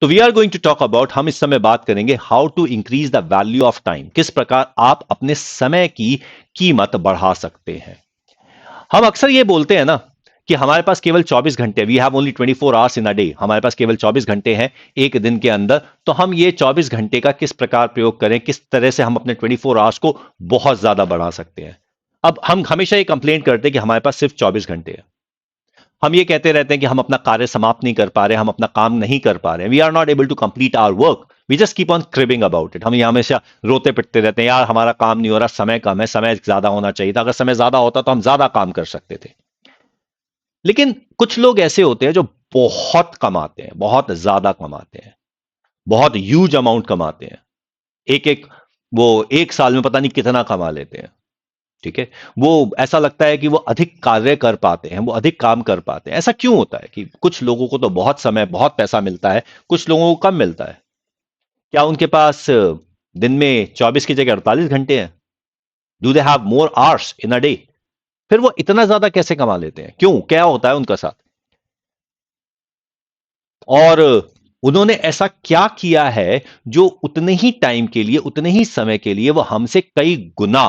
तो we are going to talk about, हम इस समय बात करेंगे how to increase the value of time, किस प्रकार आप अपने समय की कीमत बढ़ा सकते हैं। हम अक्सर ये बोलते हैं ना कि हमारे पास केवल 24 घंटे, we have only 24 hours in a day, हमारे पास केवल 24 घंटे हैं एक दिन के अंदर। तो हम ये 24 घंटे का किस प्रकार प्रयोग करें, किस तरह से हम अपने 24 आवर्स को बहुत ज्यादा बढ़ा सकते हैं। अब हम हमेशा ये कंप्लेन करते हैं कि हमारे पास सिर्फ 24 घंटे हैं। हम ये कहते रहते हैं कि हम अपना कार्य समाप्त नहीं कर पा रहे, हम अपना काम नहीं कर पा रहे, we are not able to complete our work, we just keep on cribbing about it. हम ये हमेशा रोते पिटते रहते हैं, यार हमारा काम नहीं हो रहा, समय कम है, समय ज्यादा होना चाहिए था, अगर समय ज्यादा होता तो हम ज्यादा काम कर सकते थे। लेकिन कुछ लोग ऐसे होते हैं जो बहुत कमाते हैं, बहुत ज्यादा कमाते हैं, बहुत ह्यूज अमाउंट कमाते हैं। एक एक वो एक साल में पता नहीं कितना कमा लेते हैं। ठीक है, वो ऐसा लगता है कि वो अधिक कार्य कर पाते हैं, वो अधिक काम कर पाते हैं। ऐसा क्यों होता है कि कुछ लोगों को तो बहुत समय, बहुत पैसा मिलता है, कुछ लोगों को कम मिलता है? क्या उनके पास दिन में 24 की जगह 48 घंटे हैं? Do they have more hours in a day? फिर वो इतना ज्यादा कैसे कमा लेते हैं? क्यों, क्या होता है उनका साथ? और उन्होंने ऐसा क्या किया है जो उतने ही टाइम के लिए, उतने ही समय के लिए वो हमसे कई गुना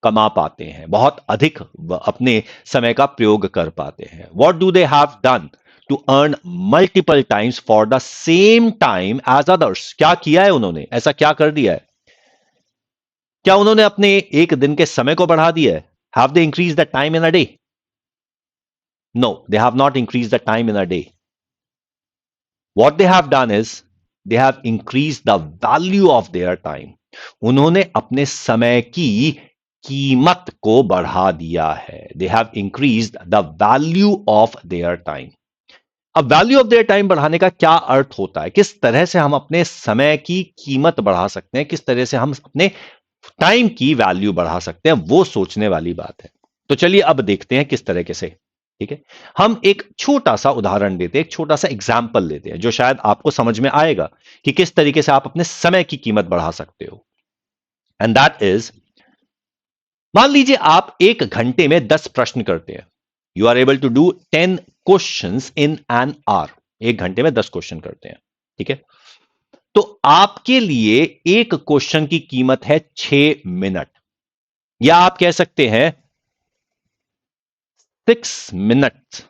कमा पाते हैं, बहुत अधिक अपने समय का प्रयोग कर पाते हैं? What do they have done to earn multiple times for the same time as others? क्या किया है उन्होंने, ऐसा क्या कर दिया है? क्या उन्होंने अपने एक दिन के समय को बढ़ा दिया है? Have they increase the time in a day? No, they have not increase the time in a day. What they have done is they have increased the value of their time. उन्होंने अपने समय की कीमत को बढ़ा दिया है. They have increased the value of their time. अब वैल्यू ऑफ देयर टाइम बढ़ाने का क्या अर्थ होता है? किस तरह से हम अपने समय की कीमत बढ़ा सकते हैं, किस तरह से हम अपने टाइम की वैल्यू बढ़ा सकते हैं, वो सोचने वाली बात है। तो चलिए अब देखते हैं किस तरीके से। ठीक है, हम एक छोटा सा उदाहरण देते हैं, एक छोटा सा एग्जाम्पल लेते हैं जो शायद आपको समझ में आएगा कि किस तरीके से आप अपने समय की कीमत बढ़ा सकते हो। एंड दैट इज, मान लीजिए आप एक घंटे में 10 प्रश्न करते हैं। You are able to do 10 question in an hour. एक घंटे में 10 क्वेश्चन करते हैं। ठीक है, तो आपके लिए एक क्वेश्चन की कीमत है 6 मिनट, या आप कह सकते हैं 6 मिनट।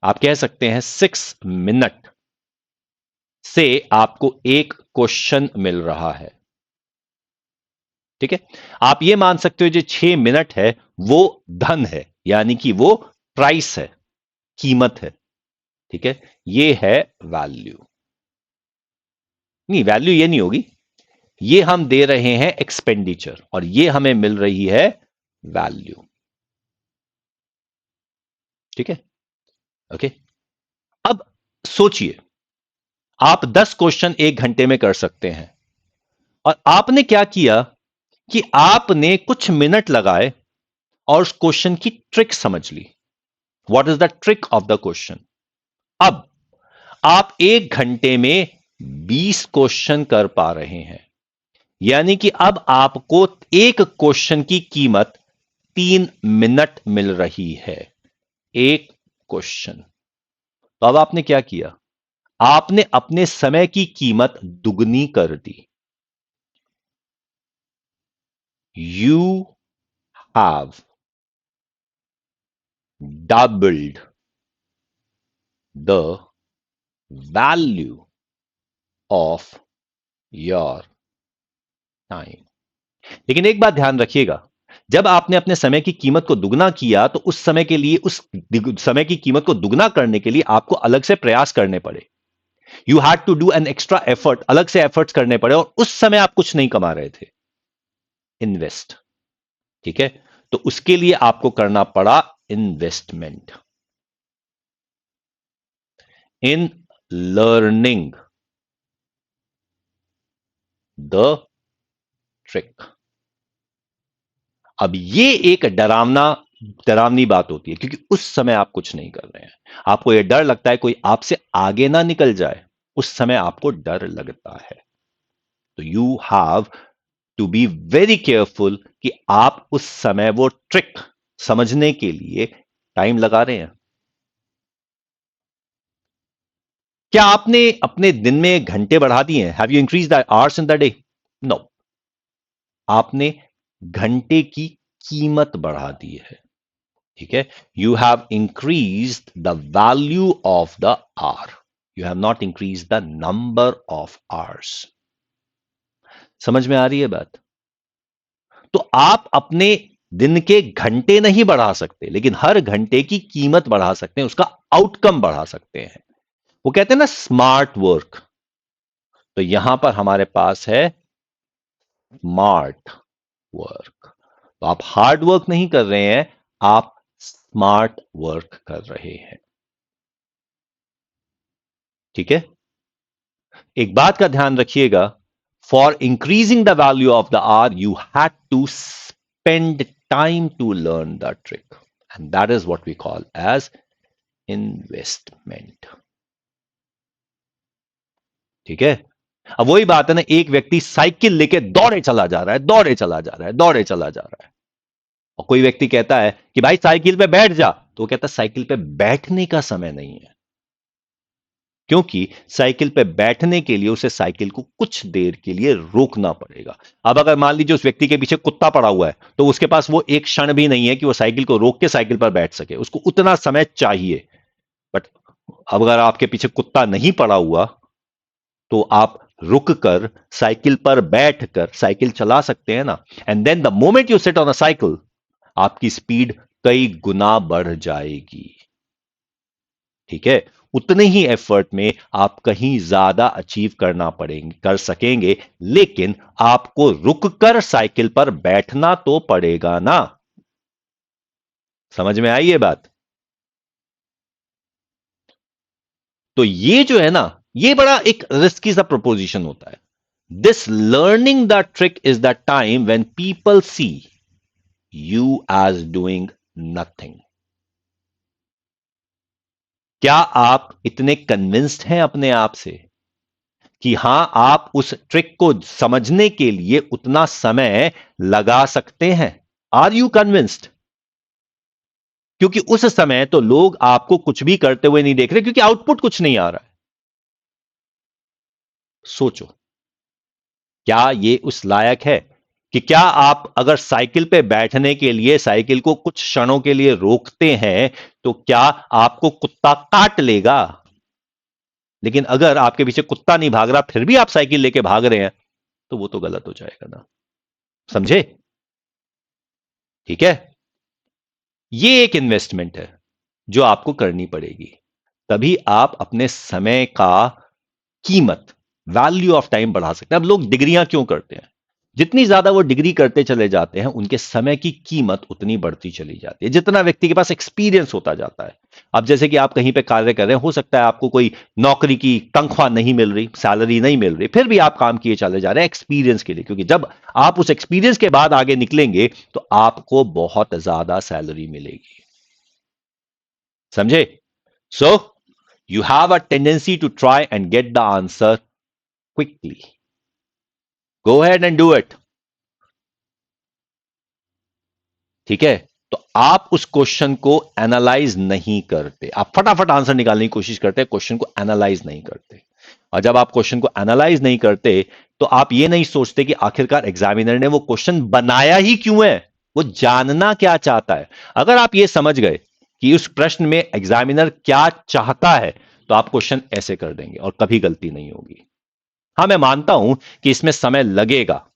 आप कह सकते हैं 6 मिनट से आपको एक क्वेश्चन मिल रहा है। ठीक है, आप ये मान सकते हो जो 6 मिनट है वो धन है, यानी कि वो प्राइस है, कीमत है। ठीक है, ये है वैल्यू। नहीं, वैल्यू ये नहीं होगी, ये हम दे रहे हैं एक्सपेंडिचर और ये हमें मिल रही है वैल्यू। ठीक है, ओके। अब सोचिए, आप 10 क्वेश्चन एक घंटे में कर सकते हैं और आपने क्या किया कि आपने कुछ मिनट लगाए और उस क्वेश्चन की ट्रिक समझ ली। What is the trick of the question? अब आप एक घंटे में 20 क्वेश्चन कर पा रहे हैं, यानी कि अब आपको एक क्वेश्चन की कीमत 3 मिनट मिल रही है। एक क्वेश्चन। तो अब आपने क्या किया? आपने अपने समय की कीमत दुगनी कर दी। You have doubled the value of your time. लेकिन एक बात ध्यान रखिएगा, जब आपने अपने समय की कीमत को दुगना किया तो उस समय के लिए, उस समय की कीमत को दुगना करने के लिए आपको अलग से प्रयास करने पड़े। You had to do an extra effort, अलग से एफर्ट्स करने पड़े, और उस समय आप कुछ नहीं कमा रहे थे। इन्वेस्ट। ठीक है, तो उसके लिए आपको करना पड़ा investment in learning the trick. अब ये एक डरावनी बात होती है, क्योंकि उस समय आप कुछ नहीं कर रहे हैं, आपको यह डर लगता है कोई आपसे आगे ना निकल जाए, उस समय आपको डर लगता है। तो you have to be very careful कि आप उस समय वो ट्रिक समझने के लिए टाइम लगा रहे हैं। क्या आपने अपने दिन में घंटे बढ़ा दिए हैं? Have you increase the hours in the day? No. आपने घंटे की कीमत बढ़ा दी है। ठीक है, you have increase the value of the hour, you have not increase the number of hours. समझ में आ रही है बात? तो आप अपने दिन के घंटे नहीं बढ़ा सकते, लेकिन हर घंटे की कीमत बढ़ा सकते हैं, उसका आउटकम बढ़ा सकते हैं। वो कहते हैं ना स्मार्ट वर्क, तो यहां पर हमारे पास है स्मार्ट वर्क। तो आप हार्ड वर्क नहीं कर रहे हैं, आप स्मार्ट वर्क कर रहे हैं। ठीक है, एक बात का ध्यान रखिएगा, for increasing the value of the hour you had to spend time to learn the trick, and that is what we call as investment. ठीक है, अब वही बात है ना, एक व्यक्ति साइकिल लेके दौड़े चला जा रहा है, दौड़े चला जा रहा है, दौड़े चला जा रहा है, और कोई व्यक्ति कहता है कि भाई साइकिल पे बैठ जा, तो वो कहता है साइकिल पे बैठने का समय नहीं है, क्योंकि साइकिल पे बैठने के लिए उसे साइकिल को कुछ देर के लिए रोकना पड़ेगा। अब अगर मान लीजिए उस व्यक्ति के पीछे कुत्ता पड़ा हुआ है, तो उसके पास वो एक क्षण भी नहीं है कि वो साइकिल को रोक के साइकिल पर बैठ सके, उसको उतना समय चाहिए। बट अब अगर आपके पीछे कुत्ता नहीं पड़ा हुआ, तो आप रुक कर साइकिल पर बैठकर साइकिल चला सकते हैं ना। And then the moment you sit on a cycle, आपकी स्पीड कई गुना बढ़ जाएगी। ठीक है, उतने ही एफर्ट में आप कहीं ज्यादा अचीव कर सकेंगे, लेकिन आपको रुककर साइकिल पर बैठना तो पड़ेगा ना। समझ में आई ये बात? तो ये जो है ना, ये बड़ा एक रिस्की सा प्रोपोजिशन होता है। This learning the trick is the time when people see you as doing nothing. क्या आप इतने कन्विंस्ड हैं अपने आप से कि हां, आप उस ट्रिक को समझने के लिए उतना समय लगा सकते हैं? Are you convinced? क्योंकि उस समय तो लोग आपको कुछ भी करते हुए नहीं देख रहे, क्योंकि आउटपुट कुछ नहीं आ रहा है। सोचो, क्या ये उस लायक है कि क्या आप अगर साइकिल पे बैठने के लिए साइकिल को कुछ क्षणों के लिए रोकते हैं, तो क्या आपको कुत्ता काट लेगा? लेकिन अगर आपके पीछे कुत्ता नहीं भाग रहा, फिर भी आप साइकिल लेके भाग रहे हैं, तो वो तो गलत हो जाएगा ना। समझे? ठीक है, ये एक इन्वेस्टमेंट है जो आपको करनी पड़ेगी, तभी आप अपने समय का कीमत, वैल्यू ऑफ टाइम बढ़ा सकते हैं। अब लोग डिग्रियां क्यों करते हैं? जितनी ज्यादा वो डिग्री करते चले जाते हैं, उनके समय की कीमत उतनी बढ़ती चली जाती है, जितना व्यक्ति के पास एक्सपीरियंस होता जाता है। अब जैसे कि आप कहीं पे कार्य कर रहे हैं, हो सकता है आपको कोई नौकरी की तनख्वाह नहीं मिल रही, सैलरी नहीं मिल रही, फिर भी आप काम किए चले जा रहे हैं एक्सपीरियंस के लिए, क्योंकि जब आप उस एक्सपीरियंस के बाद आगे निकलेंगे, तो आपको बहुत ज्यादा सैलरी मिलेगी। समझे? सो you have a tendency to try and get the answer quickly. Go ahead and do it. ठीक है, तो आप उस क्वेश्चन को एनालाइज नहीं करते, आप फटाफट आंसर निकालने की कोशिश करते हैं, क्वेश्चन को एनालाइज नहीं करते। और जब आप क्वेश्चन को एनालाइज नहीं करते, तो आप ये नहीं सोचते कि आखिरकार एग्जामिनर ने वो क्वेश्चन बनाया ही क्यों है, वो जानना क्या चाहता है। अगर आप ये समझ गए कि उस प्रश्न में एग्जामिनर क्या चाहता है, तो आप क्वेश्चन ऐसे कर देंगे और कभी गलती नहीं होगी। हां, मैं मानता हूं कि इसमें समय लगेगा,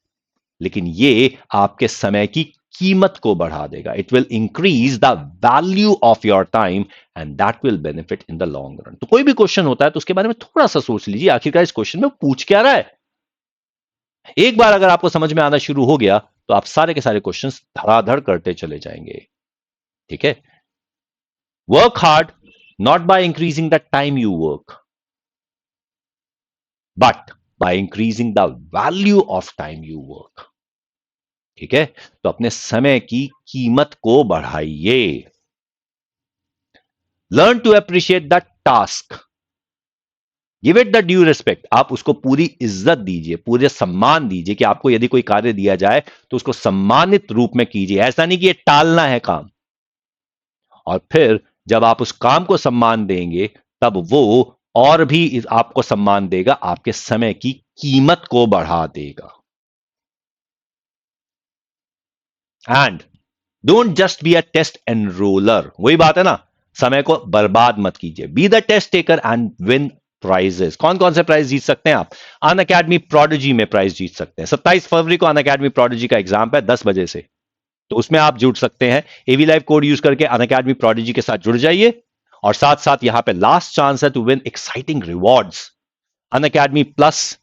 लेकिन ये आपके समय की कीमत को बढ़ा देगा। It will increase the value of your time, and that will benefit in the long run. तो कोई भी क्वेश्चन होता है तो उसके बारे में थोड़ा सा सोच लीजिए, आखिरकार इस क्वेश्चन में पूछ क्या रहा है। एक बार अगर आपको समझ में आना शुरू हो गया, तो आप सारे के सारे क्वेश्चन धड़ाधड़ करते चले जाएंगे। ठीक है, work hard, not by increasing the time you work, but by increasing the value of time you work. ठीक है, तो अपने समय की कीमत को बढ़ाइए। Learn to appreciate the task, give it the due respect. आप उसको पूरी इज्जत दीजिए, पूरे सम्मान दीजिए, कि आपको यदि कोई कार्य दिया जाए तो उसको सम्मानित रूप में कीजिए। ऐसा नहीं कि ये टालना है काम। और फिर जब आप उस काम को सम्मान देंगे, तब वो और भी आपको सम्मान देगा, आपके समय की कीमत को बढ़ा देगा। And don't just be a test enroller, वही बात है ना, समय को बर्बाद मत कीजिए। Be the test taker and win prizes. कौन कौन से प्राइज जीत सकते हैं आप? अन अकेडमी प्रोडिजी में प्राइज जीत सकते हैं। 27 फरवरी को अन अकेडमी प्रोडिजी का एग्जाम है 10 बजे से, तो उसमें आप जुड़ सकते हैं। एवी लाइव कोड यूज करके अन अकेडमी प्रोडिजी के साथ जुड़ जाइए, और साथ साथ यहां पे लास्ट चांस है to win exciting rewards. Unacademy plus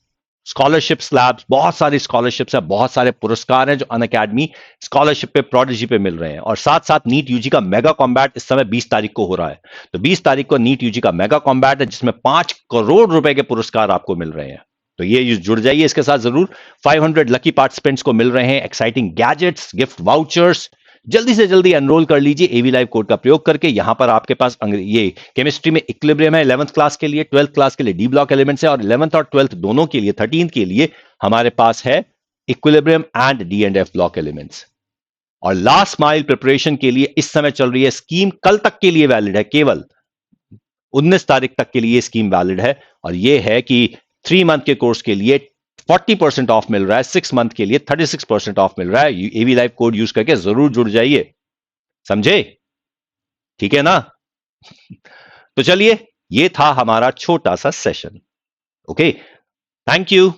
scholarship slabs, बहुत सारी स्कॉलरशिप्स है, बहुत सारे पुरस्कार हैं जो अन अकेडमी स्कॉलरशिप पे प्रोडिजी पे मिल रहे हैं। और साथ साथ नीट यूजी का मेगा कॉम्बैट इस समय 20 तारीख को हो रहा है। तो 20 तारीख को नीट यूजी का मेगा कॉम्बैट है, जिसमें 5 करोड़ रुपए के पुरस्कार आपको मिल रहे हैं। तो ये जुड़ जाइए इसके साथ जरूर। 500 लकी पार्टिसिपेंट्स को मिल रहे हैं एक्साइटिंग गैजेट्स, गिफ्ट वाउचर्स। जल्दी से जल्दी एनरोल कर लीजिए एवी लाइव कोड का प्रयोग करके। यहां पर आपके पास ये केमिस्ट्री में इक्विलिब्रियम है 11th क्लास के लिए, 12th क्लास के लिए डी ब्लॉक एलिमेंट्स है, और 11th और 12th दोनों के लिए 13th के लिए हमारे पास है equilibrium and D and F block elements. और लास्ट माइल प्रिपरेशन के लिए इस समय चल रही है स्कीम, कल तक के लिए वैलिड है, केवल 19 तारीख तक के लिए स्कीम वैलिड है। और यह है कि 3 मंथ के कोर्स के लिए 40% ऑफ मिल रहा है, 6 मंथ के लिए 36% ऑफ मिल रहा है। एवी लाइव कोड यूज करके जरूर जुड़ जाइए, समझे? ठीक है ना? तो चलिए, ये था हमारा छोटा सा सेशन। Okay, thank you.